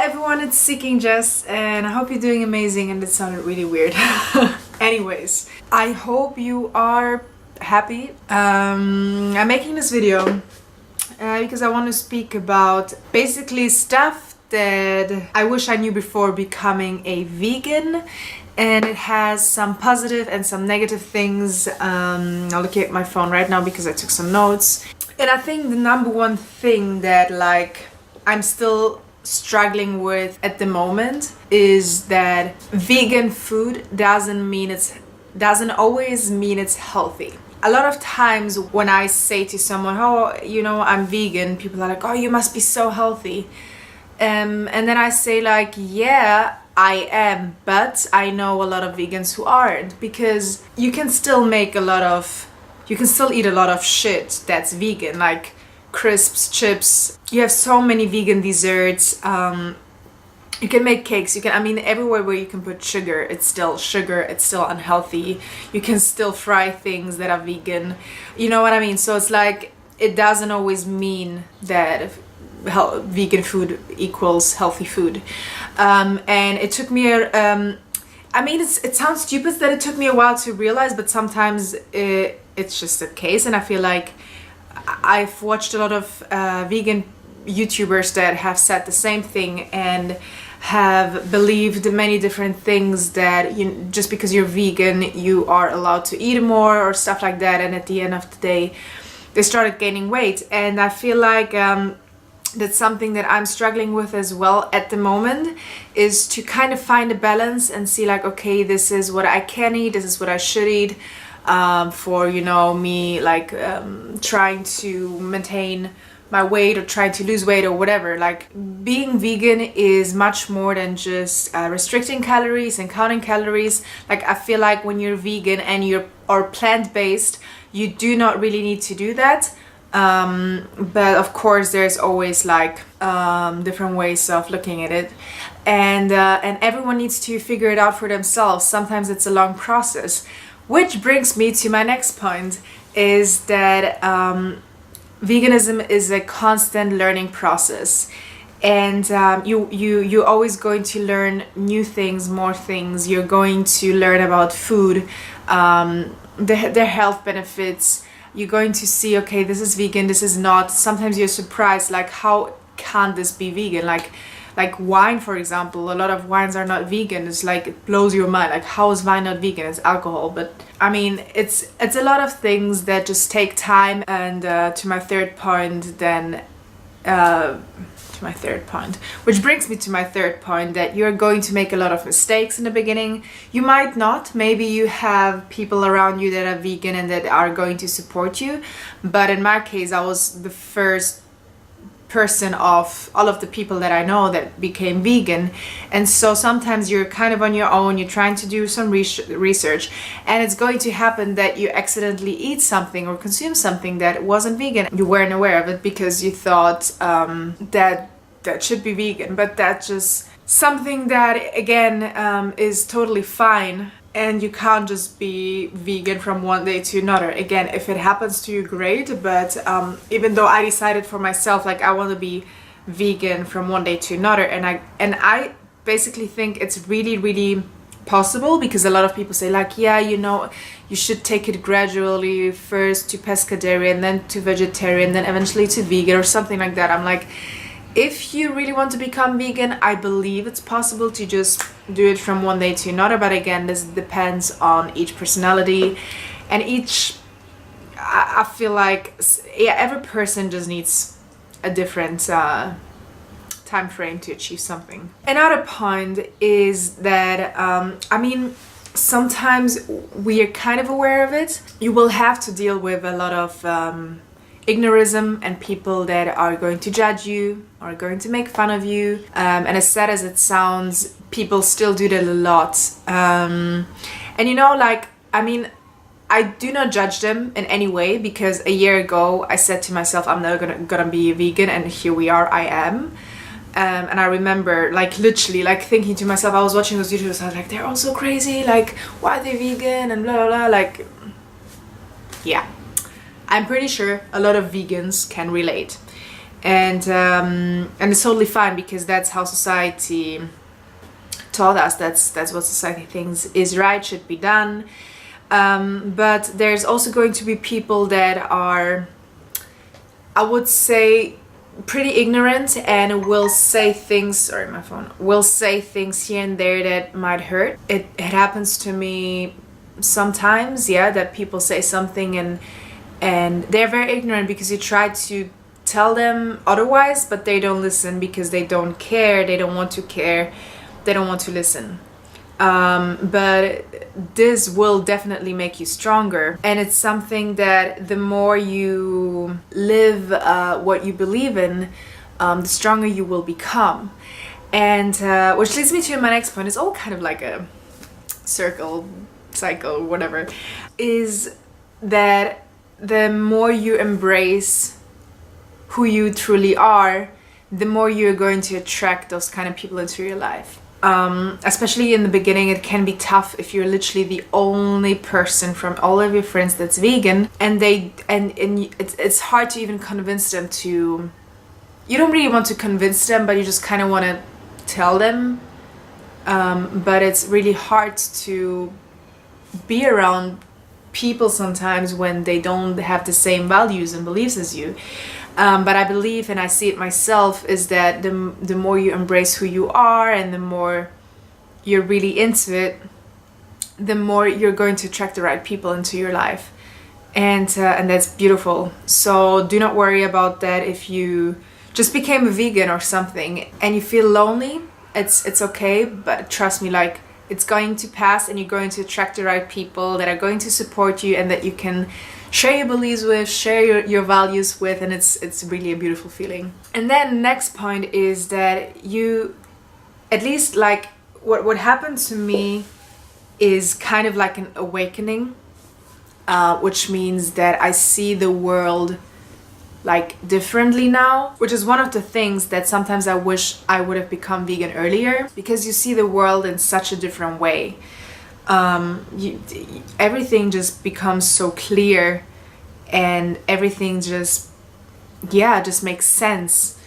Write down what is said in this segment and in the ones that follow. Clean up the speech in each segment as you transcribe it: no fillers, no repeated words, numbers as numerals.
everyone, it's Seeking Jess, and I hope you're doing amazing, and it sounded really weird. Anyways, I hope you are happy. I'm making this video because I want to speak about basically stuff that I wish I knew before becoming a vegan, and it has some positive and some negative things. I'll look at my phone right now because I took some notes. And I think the number one thing that I'm still struggling with at the moment is that vegan food doesn't always mean it's healthy. A lot of times when I say to someone, oh, I'm vegan, people are like, oh, you must be so healthy. And then I say yeah, I am, but I know a lot of vegans who aren't, because you can still eat a lot of shit that's vegan, like crisps, chips. You have so many vegan desserts. You can make cakes. Everywhere where you can put sugar, it's still sugar. It's still unhealthy. You can still fry things that are vegan. You know what I mean? So it's it doesn't always mean that vegan food equals healthy food. And it took me it sounds stupid that it took me a while to realize, but sometimes it's just the case. And I feel like I've watched a lot of vegan YouTubers that have said the same thing and have believed many different things, that just because you're vegan you are allowed to eat more or stuff like that, and at the end of the day they started gaining weight. And I feel like that's something that I'm struggling with as well at the moment, is to kind of find a balance and see okay, this is what I can eat, this is what I should eat, for me trying to maintain my weight or trying to lose weight or whatever. Being vegan is much more than just restricting calories and counting calories. I feel like when you're vegan and or plant-based, you do not really need to do that. But of course there's always different ways of looking at it, and everyone needs to figure it out for themselves. Sometimes it's a long process, which brings me to my next point, is that veganism is a constant learning process, and you're always going to learn new things, more things. You're going to learn about food, their health benefits. You're going to see, okay, this is vegan, this is not. Sometimes you're surprised, how can this be vegan? Like wine, for example. A lot of wines are not vegan. It's it blows your mind. How is wine not vegan? It's alcohol. But it's a lot of things that just take time. And to my third point, which brings me to my third point, that you're going to make a lot of mistakes in the beginning. You might not. Maybe you have people around you that are vegan and that are going to support you. But in my case, I was the first person of all of the people that I know that became vegan, and so sometimes you're kind of on your own. You're trying to do some research, and it's going to happen that you accidentally eat something or consume something that wasn't vegan. You weren't aware of it because you thought that should be vegan, but that's just something that again is totally fine. And you can't just be vegan from one day to another. Again, if it happens to you, great. But even though I decided for myself, I want to be vegan from one day to another, and I basically think it's really, really possible, because a lot of people say yeah, you should take it gradually, first to pescatarian, then to vegetarian, then eventually to vegan or something like that. I'm if you really want to become vegan, I believe it's possible to just do it from one day to another. But again, this depends on each personality, and I feel every person just needs a different time frame to achieve something. Another point is that sometimes we are kind of aware of it. You will have to deal with a lot of ignorism and people that are going to judge you, are going to make fun of you, and as sad as it sounds, people still do that a lot. I do not judge them in any way, because a year ago I said to myself, I'm never gonna be a vegan, and here we are, I am. And I remember literally thinking to myself, I was watching those videos, I was they're all so crazy, why are they vegan and blah blah blah. Yeah, I'm pretty sure a lot of vegans can relate. and it's totally fine because that's how society taught us. That's what society thinks is right, should be done. But there's also going to be people that are, I would say, pretty ignorant and will say things, sorry my phone, will say things here and there that might hurt. It happens to me sometimes, yeah, that people say something and they're very ignorant because you try to tell them otherwise, but they don't listen because they don't care, they don't want to care, they don't want to listen. But this will definitely make you stronger, and it's something that the more you live what you believe in, the stronger you will become. And which leads me to my next point. It's all kind of like a cycle, whatever, is that the more you embrace who you truly are, the more you're going to attract those kind of people into your life. Especially in the beginning, it can be tough if you're literally the only person from all of your friends that's vegan, and it's hard to even convince them to. You don't really want to convince them, but you just kind of want to tell them. But it's really hard to be around people sometimes when they don't have the same values and beliefs as you. But I believe, and I see it myself, is that the more you embrace who you are and the more you're really into it, the more you're going to attract the right people into your life. And that's beautiful. So do not worry about that. If you just became a vegan or something and you feel lonely, it's okay, but trust me, like, it's going to pass and you're going to attract the right people that are going to support you and that you can share your beliefs with, share your values with, and it's really a beautiful feeling. And then next point is that you, at least like what happened to me is kind of like an awakening, which means that I see the world like differently now, which is one of the things that sometimes I wish I would have become vegan earlier, because you see the world in such a different way. Everything just becomes so clear and everything just makes sense.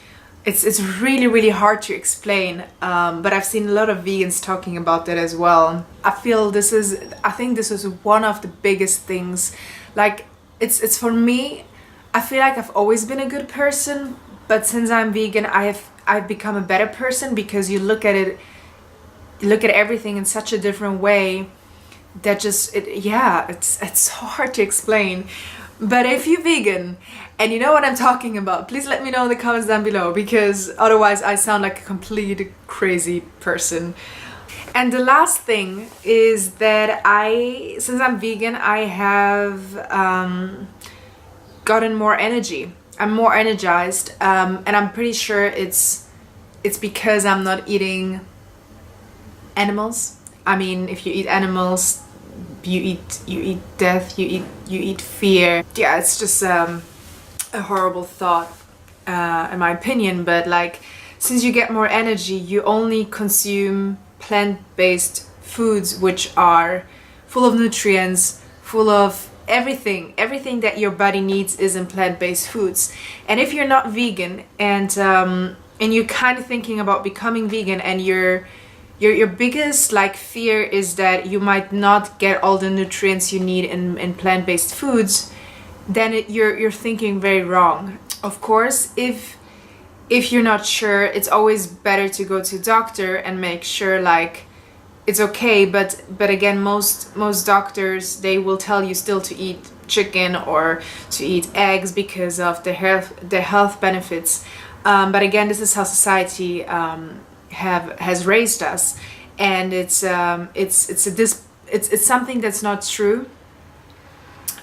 It's really hard to explain, but I've seen a lot of vegans talking about that as well. I think this is one of the biggest things. Like, it's for me, I feel like I've always been a good person, but since I'm vegan, I've become a better person, because you look at everything in such a different way that it's so hard to explain. But if you're vegan and you know what I'm talking about, please let me know in the comments down below, because otherwise I sound like a complete crazy person. And the last thing is that since I'm vegan, I have gotten more energy. I'm more energized, and I'm pretty sure it's because I'm not eating animals. I mean, if you eat animals, you eat death, you eat fear. Yeah, it's just a horrible thought, in my opinion. But like, since you get more energy, you only consume plant-based foods, which are full of nutrients, full of everything that your body needs is in plant-based foods. And if you're not vegan and you're kind of thinking about becoming vegan, and your biggest like fear is that you might not get all the nutrients you need in plant-based foods, then you're thinking very wrong. Of course, if you're not sure, it's always better to go to a doctor and make sure like it's okay. But again, most doctors, they will tell you still to eat chicken or to eat eggs because of the health benefits. But again, this is how society has raised us, and it's something that's not true.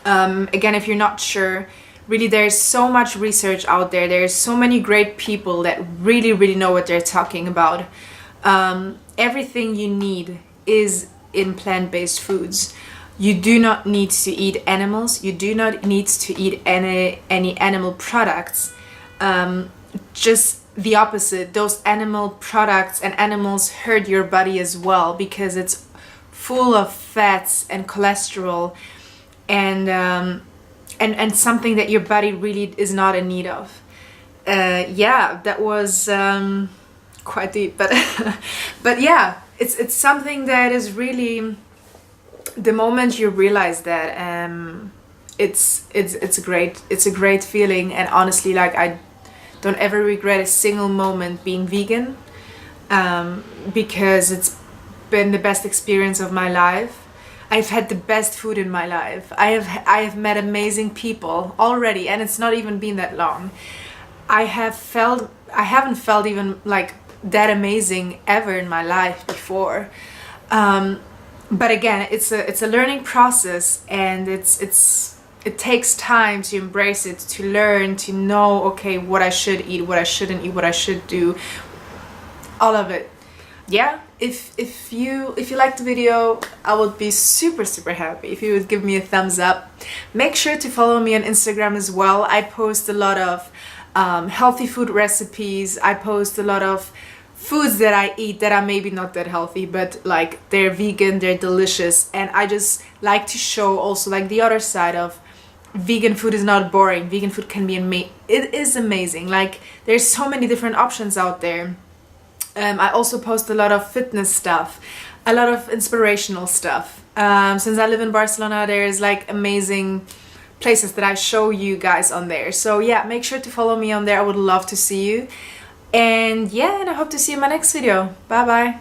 Again, if you're not sure, really, there's so much research out there. There's so many great people that really know what they're talking about. Everything you need is in plant-based foods. You do not need to eat animals. You do not need to eat any animal products. Just the opposite. Those animal products and animals hurt your body as well, because it's full of fats and cholesterol and something that your body really is not in need of. yeah, that was quite deep, but but yeah, it's something that is really, the moment you realize that, it's a great feeling. And honestly, like, I don't ever regret a single moment being vegan, because it's been the best experience of my life. I've had the best food in my life. I have met amazing people already, and it's not even been that long. I haven't felt even like that amazing ever in my life before. But again, it's a learning process, and it takes time to embrace it, to learn, to know, okay, what I should eat, what I shouldn't eat, what I should do, all of it. Yeah, if you liked the video, I would be super happy if you would give me a thumbs up. Make sure to follow me on Instagram as well. I post a lot of healthy food recipes. I post a lot of foods that I eat that are maybe not that healthy, but like, they're vegan, they're delicious. And I just like to show also like the other side of vegan food is not boring. Vegan food can be it is amazing. Like, there's so many different options out there. I also post a lot of fitness stuff, a lot of inspirational stuff. Since I live in Barcelona, there's like amazing places that I show you guys on there. So yeah, make sure to follow me on there. I would love to see you. And yeah, and I hope to see you in my next video. Bye bye.